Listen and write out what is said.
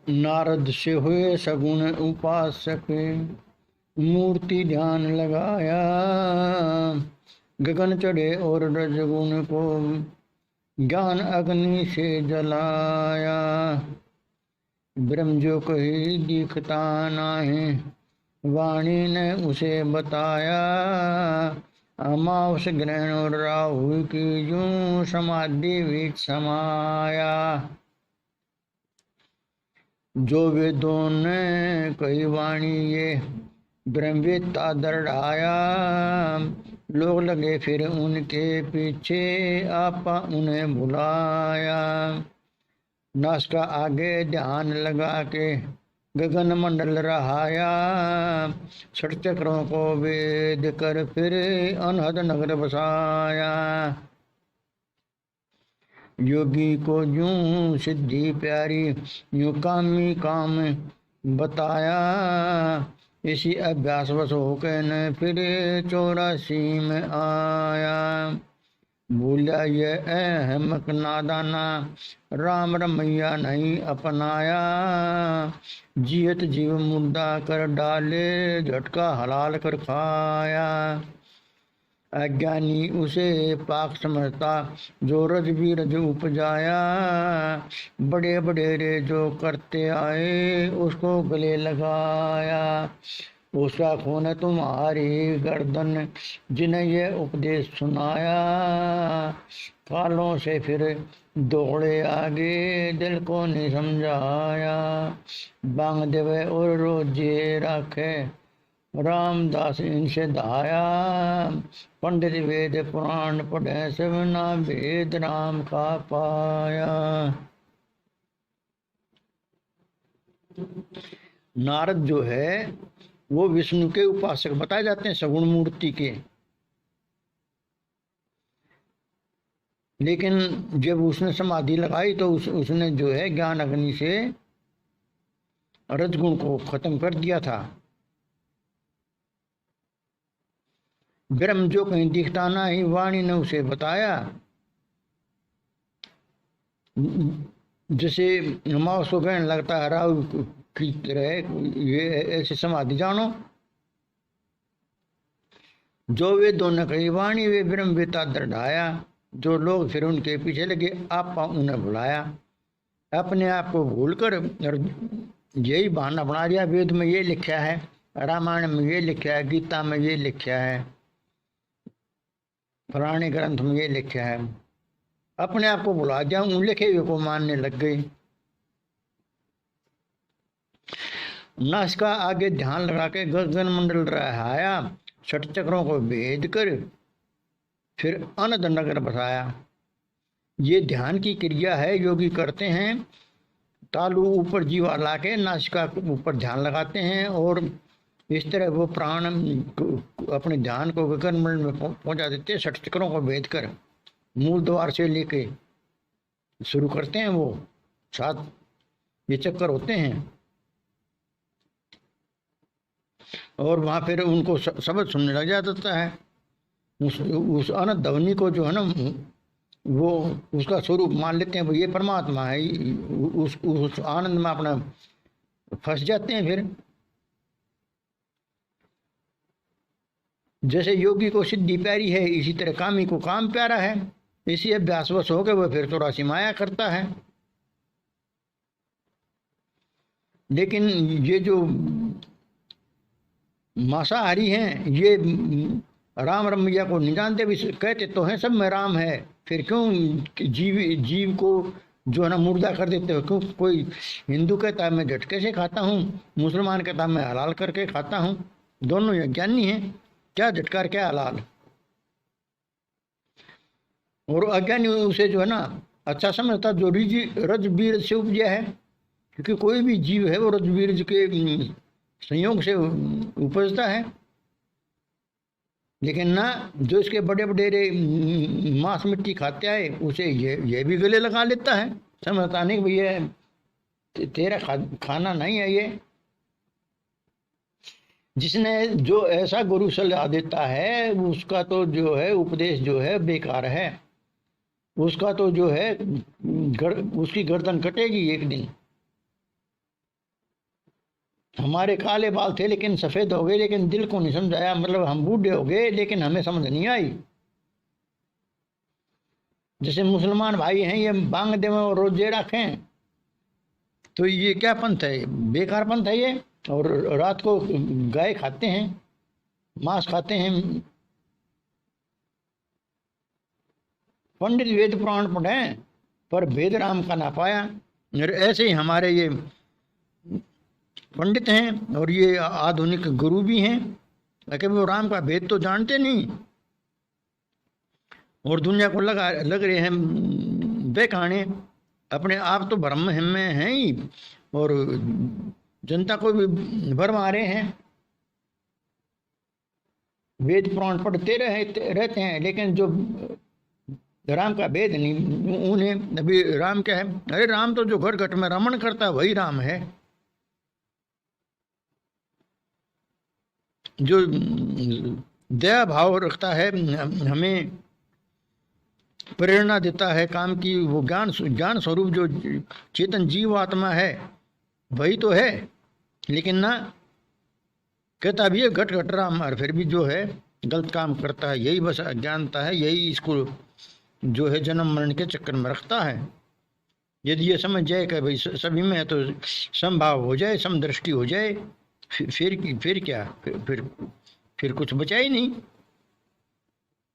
नारद से हुए सगुण उपासक, मूर्ति ध्यान लगाया। गगन चढ़े और रजगुण को ज्ञान अग्नि से जलाया। ब्रह्म जो कही दिखता नाहीं, वाणी ने उसे बताया। अमावस ग्रहण और राहु की यूं समाधि बीच समाया। जो वेदों ने कही वाणी ये ब्रह्मवेत्ता दृढ़ाया। लोग लगे फिर उनके पीछे, आपा उन्हें बुलाया। नास का आगे ध्यान लगा के गगन मंडल रहाया। षट चक्रों को वेद कर फिर अनहद नगर बसाया। योगी को यूं सिद्धि प्यारी, यूं कामी काम बताया। इसी अभ्यास वश होकर न फिर 84 में आया। भूला ये अहमक नादाना, राम रमैया नहीं अपनाया। जियत जीव मुर्दा कर डाले, झटका हलाल कर खाया। अज्ञानी उसे पाक समझता, जो रज भी रज उपजाया। बड़े बड़ेरे जो करते आए, उसको गले लगाया। उसका खून तुम्हारी गर्दन, जिन्हें ये उपदेश सुनाया। कालों से फिर दौड़े आगे, दिल को नहीं समझाया। बांग देवे और रोजे रखे, रामदास इनसे धाया। पंडित वेद पुराण पढ़े, सब ना वेद राम का पाया। नारद जो है वो विष्णु के उपासक बताए जाते हैं, सगुण मूर्ति के। लेकिन जब उसने समाधि लगाई तो उसने जो है ज्ञान अग्नि से रजगुण को खत्म कर दिया था। ब्रह्म जो कहीं दिखता ना ही, वाणी ने उसे बताया। जैसे अमावस को कहने लगता है राहु की तरह, ये ऐसे समाधि जानो। जो वे दोनों कही वाणी, वे ब्रह्म वेता दृढ़ाया। जो लोग फिर उनके पीछे लगे, आपा उन्हें बुलाया। अपने आप को भूलकर यही बहाना बना दिया, वेद में ये लिखा है, रामायण में ये लिखा है, गीता में ये लिखा है, पुराने ग्रंथ में ये लिखा है। अपने आप को भुला दिया, उन लिखे हुए को मानने लग गई। नास का आगे ध्यान लगा के गगन मंडल रहाया। षट चक्रों को भेद कर फिर अनद नगर बसाया। ये ध्यान की क्रिया है, योगी करते हैं। तालु ऊपर जीवा लाके नासिका ऊपर ध्यान लगाते हैं और इस तरह वो प्राण अपने ध्यान को गगन मंडल में पहुंचा देते हैं। षट चक्रों को भेद कर मूल द्वार से लेके शुरू करते हैं। वो 7 ये चक्कर होते हैं और वहां फिर उनको शब्द सुनने लग जाता है। उस अनंत ध्वनि को जो है ना, वो उसका स्वरूप मान लेते हैं, वो ये परमात्मा है। उस आनंद में अपना फंस जाते हैं। फिर जैसे योगी को सिद्धि प्यारी है, इसी तरह कामी को काम प्यारा है। इसी अभ्यासवश होकर वह फिर 84 माया करता है। लेकिन ये जो मांसाहारी हैं, ये राम रमैया को नहीं जानते, भी कहते तो हैं सब में राम है, फिर क्यों जीव को जो है ना मुर्दा कर देते हो? क्यों? कोई हिंदू कहता है मैं झटके से खाता हूँ, मुसलमान कहता है मैं हलाल करके खाता हूँ। दोनों अज्ञानी हैं, क्या झटकार क्या हलाल। और अज्ञानी उसे जो है ना अच्छा समझता, जो रज बीज से उपजा है। क्योंकि कोई भी जीव है वो रज बीज के संयोग से उपजता है। लेकिन ना जो इसके बड़े बड़े मांस मिट्टी खाते आए, उसे ये भी गले लगा लेता है। समझता नहीं भैया तेरा खाना नहीं है ये। जिसने जो ऐसा गुरु सलाह देता है, उसका तो जो है उपदेश जो है बेकार है। उसका तो जो है उसकी गर्दन कटेगी एक दिन। हमारे काले बाल थे लेकिन सफेद हो गए, लेकिन दिल को नहीं समझाया, मतलब हम बूढ़े हो गए लेकिन हमें समझ नहीं आई। जैसे मुसलमान भाई हैं, ये बांग देवें और रोजे रखें, तो ये क्या पंथ है, बेकार पंथ है ये। और रात को गाय खाते हैं, मांस खाते हैं। पंडित वेद पुराण पढ़े पर भेद राम का ना पाया। और ऐसे ही हमारे ये पंडित हैं और ये आधुनिक गुरु भी हैं, लेकिन वो राम का भेद तो जानते नहीं, और दुनिया को लग रहे हैं बेकाने, अपने आप तो भ्रम में हैं ही, और जनता को भी भर मारे हैं। वेद पुराण पढ़ते रहते हैं, लेकिन जो राम का भेद नहीं उन्हें। अभी राम क्या है, अरे राम तो जो घर घट में रमण करता है वही राम है, जो दया भाव रखता है, हमें प्रेरणा देता है काम की, वो ज्ञान स्वरूप जो चेतन जीव आत्मा है वही तो है। लेकिन ना, कहता भी है घट घट राम, और फिर भी जो है गलत काम करता है। यही बस अज्ञानता है, यही इसको जो है जन्म मरण के चक्कर में रखता है। यदि ये समझ जाए कि भाई सभी में है तो समभाव हो जाए, समदृष्टि हो जाए, फिर क्या, फिर कुछ बचा ही नहीं।